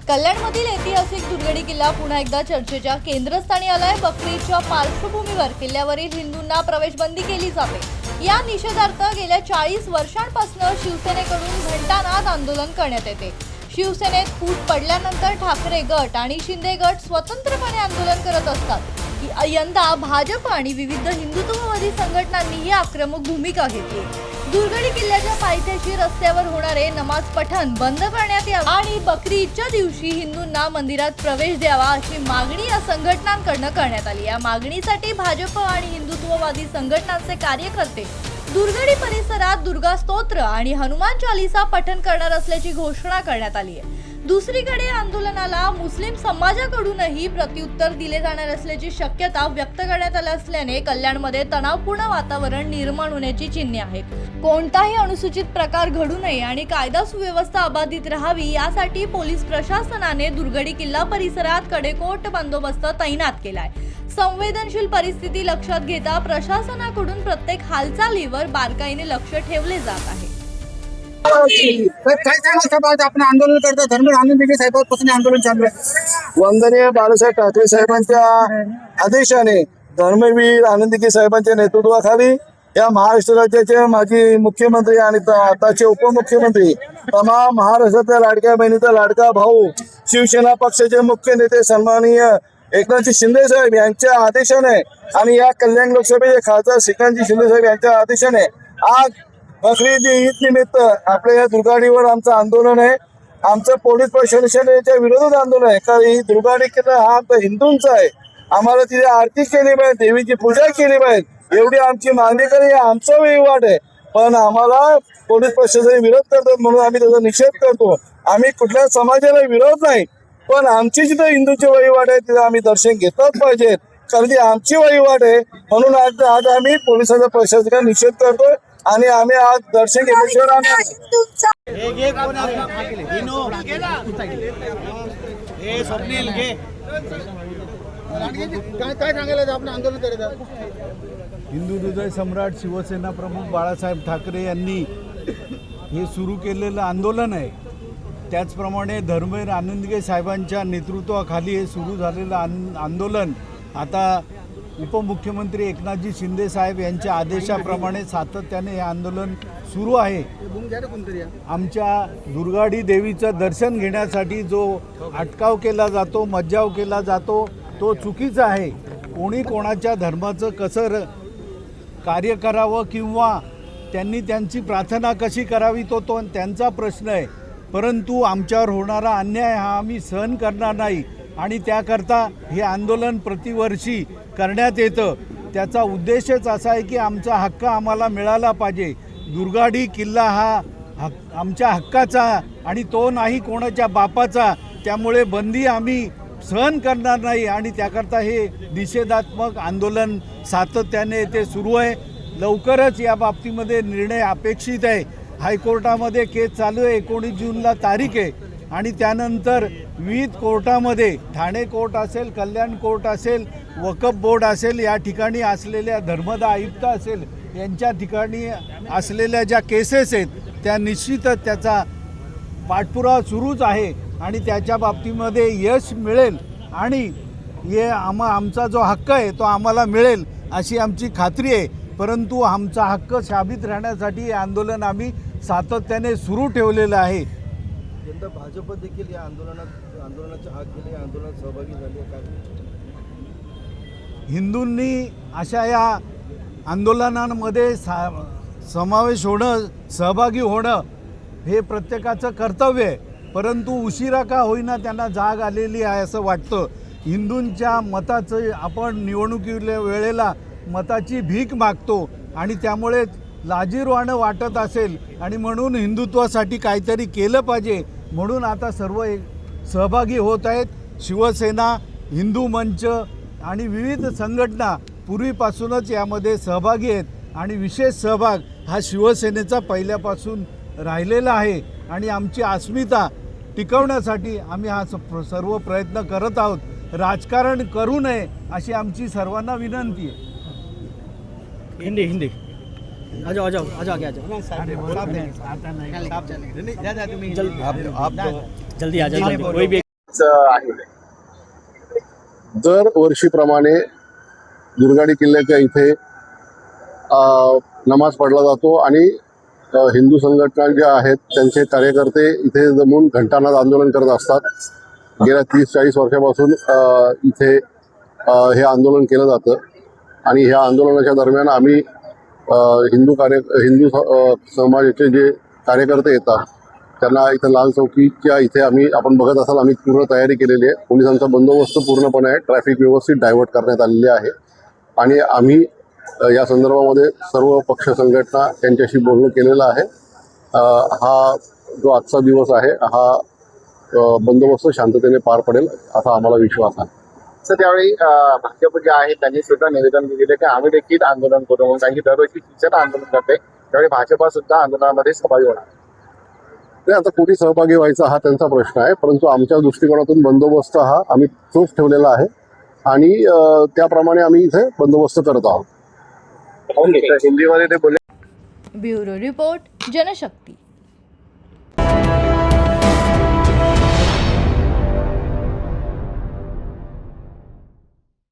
कल्याणमधील ऐतिहासिक दुर्गडी किल्ला पुन्हा एकदा चर्चेच्या केंद्रस्थानी आलाय। बकरी ईदच्या पार्श्वभूमीवर किल्ल्यावरील हिंदूंना प्रवेशबंदी केली जाते। या निषेधार्थ गेल्या 40 वर्षांपासून शिवसेनेकडून घंटानाद आंदोलन करण्यात येते। शिवसेनेत फूट पडल्यानंतर ठाकरे गट आणि शिंदे गट स्वतंत्रपणे आंदोलन करत असतात। यंदा भाजप आणि विविध हिंदुत्ववादी संघटनांनीही आक्रमक भूमिका घेतली। दुर्गडी किल्ल्याच्या पायथ्याशी रस्त्यावर होणारे नमाज पठण बंद करण्यात यावे आणि बकरी ईदच्या दिवशी हिंदूंना मंदिरात प्रवेश द्यावा अशी मागणी या संघटनांकडून करण्यात आली। या मागणीसाठी भाजप आणि हिंदुत्ववादी संघटनांचे कार्यकर्ते दुर्गडी परिसरात दुर्गा स्तोत्र आणि हनुमान चालीसा पठण करणार असल्याची घोषणा करण्यात आली आहे। दुसरीकडे आंदोलनाला मुस्लिम समाजाकडूनही प्रत्युत्तर दिले जाणार असल्याची शक्यता व्यक्त करण्यात आली असल्याने कल्याणमध्ये तणावपूर्ण वातावरण निर्माण होण्याची चिन्हे आहेत। कोणताही अनुचित प्रकार घडू नये आणि कायदा सुव्यवस्था अबाधित राहावी यासाठी पोलीस प्रशासनाने दुर्गडी किल्ला परिसरात कडेकोट बंदोबस्त तैनात केलाय। संवेदनशील परिस्थिती लक्षात घेता प्रशासनाकडून प्रत्येक हालचालीवर बारकाईने लक्ष ठेवले जात आहे। आपण आंदोलन करतो धर्मवीर आनंदगिरी साहेबांपासून आंदोलन चालू आहे। वंदनीय बाळासाहेब ठाकरे साहेबांच्या आदेशाने धर्मवीर आनंदगिरी साहेबांच्या नेतृत्वाखाली या महाराष्ट्र राज्याचे माजी मुख्यमंत्री आणि आताचे उपमुख्यमंत्री तमाम महाराष्ट्रातल्या लाडक्या बहिणीचा लाडका भाऊ शिवसेना पक्षाचे मुख्य नेते सन्माननीय एकनाथ शिंदे साहेब यांच्या आदेशाने आणि या कल्याण लोकसभेचे खासदार श्रीकांत शिंदे साहेब यांच्या आदेशाने आज बकरी ईद निमित्त आपल्या या दुर्गाडीवर आमचं आंदोलन आहे। आमचं पोलीस प्रशासनाच्या विरोधात आंदोलन आहे, कारण ही दुर्गाडी किल्ला हा आमचा हिंदूंचा आहे। आम्हाला तिथे आरती केली पाहिजे, देवीची पूजा केली पाहिजे, एवढी आमची मागणी करी आमचा वहिवाट आहे। पण आम्हाला पोलीस प्रशासन विरोध करतात म्हणून आम्ही त्याचा निषेध करतो। आम्ही कुठल्या समाजाला विरोध नाही, पण आमची जिथे हिंदूची वहिवाट आहे तिथे आम्ही दर्शन घेतलंच पाहिजे, कारण ती आमची वहिवाट आहे। म्हणून आज आम्ही पोलिसांचा प्रशासनाचा निषेध करतोय आणि आम्ही आज दर्शन घेतल्याशिवाय आम्ही काय सांगायला आपण आंदोलन करत हिंदू हृदय सम्राट शिवसेना प्रमुख बाळासाहेब ठाकरे यांनी हे सुरू केलेलं आंदोलन आहे। त्याचप्रमाणे धर्मवीर आनंदगिरी साहेबांच्या नेतृत्वाखाली हे सुरू झालेलं आंदोलन आता उपमुख्यमंत्री एकनाथजी शिंदे साहेब यांच्या आदेशाप्रमाणे सातत्याने हे आंदोलन सुरू आहे। आमच्या दुर्गाडी देवीचं दर्शन घेण्यासाठी जो अटकाव केला जातो, मज्जाव केला जातो, तो चुकीचा आहे। कोणी कोणाच्या धर्माचं कसं कार्य करावं किंवा त्यांनी त्यांची प्रार्थना कशी करावी तो त्यांचा प्रश्न आहे, परंतु आमच्यावर होणारा अन्याय हा आम्ही सहन करणार नाही आणि त्याकरता हे आंदोलन प्रतिवर्षी करण्यात येतं। त्याचा उद्देशच असा आहे की आमचा हक्क आम्हाला मिळाला पाहिजे। दुर्गाडी किल्ला हा आमच्या हक्काचा आणि तो नाही कोणाच्या बापाचा, त्यामुळे बंदी आम्ही सहन करणार नाही आणि त्याकरता हे निषेधात्मक आंदोलन सातत्याने ते सुरू आहे। लवकरच या बाबतीमध्ये निर्णय अपेक्षित आहे। हायकोर्टामध्ये केस चालू आहे, 19 जूनला तारीख आहे आणि त्यानंतर विविध कोर्टामध्ये ठाणे कोर्ट असेल, कल्याण कोर्ट असेल, वक्फ बोर्ड असेल, या ठिकाणी असलेल्या धर्मदा आयुक्त असेल, यांच्या ठिकाणी असलेल्या ज्या केसेस आहेत त्या निश्चितच त्याचा पाठपुरावा सुरूच आहे आणि त्याच्या बाबतीमध्ये यश मिळेल आणि हे आमचा जो हक्क आहे तो आम्हाला मिळेल अशी आमची खात्री आहे। परंतु आमचा हक्क साबित राहण्यासाठी हे आंदोलन आम्ही सातत्याने सुरू ठेवलेलं आहे। यंदा भाजप देखील या आंदोलनाच्या हात घेणे या आंदोलनात सहभागी झाले काय? हिंदूंनी अशा या आंदोलनांमध्ये समावेश होणं, सहभागी होणं हे प्रत्येकाचं कर्तव्य आहे, परंतु उशिरा का होईना त्यांना जाग आलेली आहे असं वाटतं। हिंदूंच्या मताचं आपण निवडणुकीच्या वेळेला मताची भीक मागतो आणि त्यामुळे लाजिरवाणं वाटत असेल आणि म्हणून हिंदुत्वासाठी काहीतरी केलं पाहिजे म्हणून आता सर्व सहभागी होत आहेत। शिवसेना, हिंदू मंच आणि विविध संघटना पूर्वीपासूनच यामध्ये सहभागी आहेत आणि विशेष सहभाग हा शिवसेनेचा पहिल्यापासून राहिलेला आहे आणि आमची अस्मिता टिकवण्यासाठी आम्ही हा सर्व प्रयत्न करत आहोत। राजकारण करू नये अशी आमची सर्वांना विनंती आहे। हिंदी आ जाओ आगे आ जाओ। आता नहीं जल्दी आ जाओ, कोई भी नक्कीच आहे. दरवर्षीप्रमाणे दुर्गाडी किल्ल्याच्या इथे नमाज पढला जातो आणि हिंदू संघटना ज्या आहेत त्यांचे कार्यकर्ते इथे जमून घंटानाद आंदोलन करत असतात. गेल्या 30-40 वर्षापासून इथे हे आंदोलन केलं जातं आणि ह्या आंदोलनाच्या दरम्यान आम्ही हिंदू समाजाचे जे कार्यकर्ते येतात त्यांना इथं लाल चौकीच्या इथे आपण बघत असाल आम्ही पूर्ण तयारी केलेली आहे. पोलिसांचा बंदोबस्त पूर्णपणे आहे. ट्रॅफिक व्यवस्थित डायव्हर्ट करण्यात आलेली आहे आणि आम्ही या संदर्भामध्ये सर्व पक्ष संघटना त्यांच्याशी बोलणं केलेलं आहे. हा जो आजचा दिवस आहे हा बंदोबस्त शांततेने पार पडेल असा आम्हाला विश्वास आहे. तर त्यावेळी भाजप जे आहे त्यांनी सुद्धा निवेदन दिलेलं की आम्ही देखील आंदोलन करू म्हणून, कारण की दरवर्षी शिवसेना आंदोलन करते त्यावेळी भाजपा सुद्धा आंदोलनामध्ये सहभागी होणार. नाही, आता कुठे सहभागी व्हायचा हा त्यांचा प्रश्न आहे, परंतु आमच्या दृष्टिकोनातून बंदोबस्त हा आम्ही चोख ठेवलेला आहे आणि त्याप्रमाणे आम्ही इथे बंदोबस्त करत आहोत. हिंदीमध्ये ते बोलले. Bureau report Janshakti.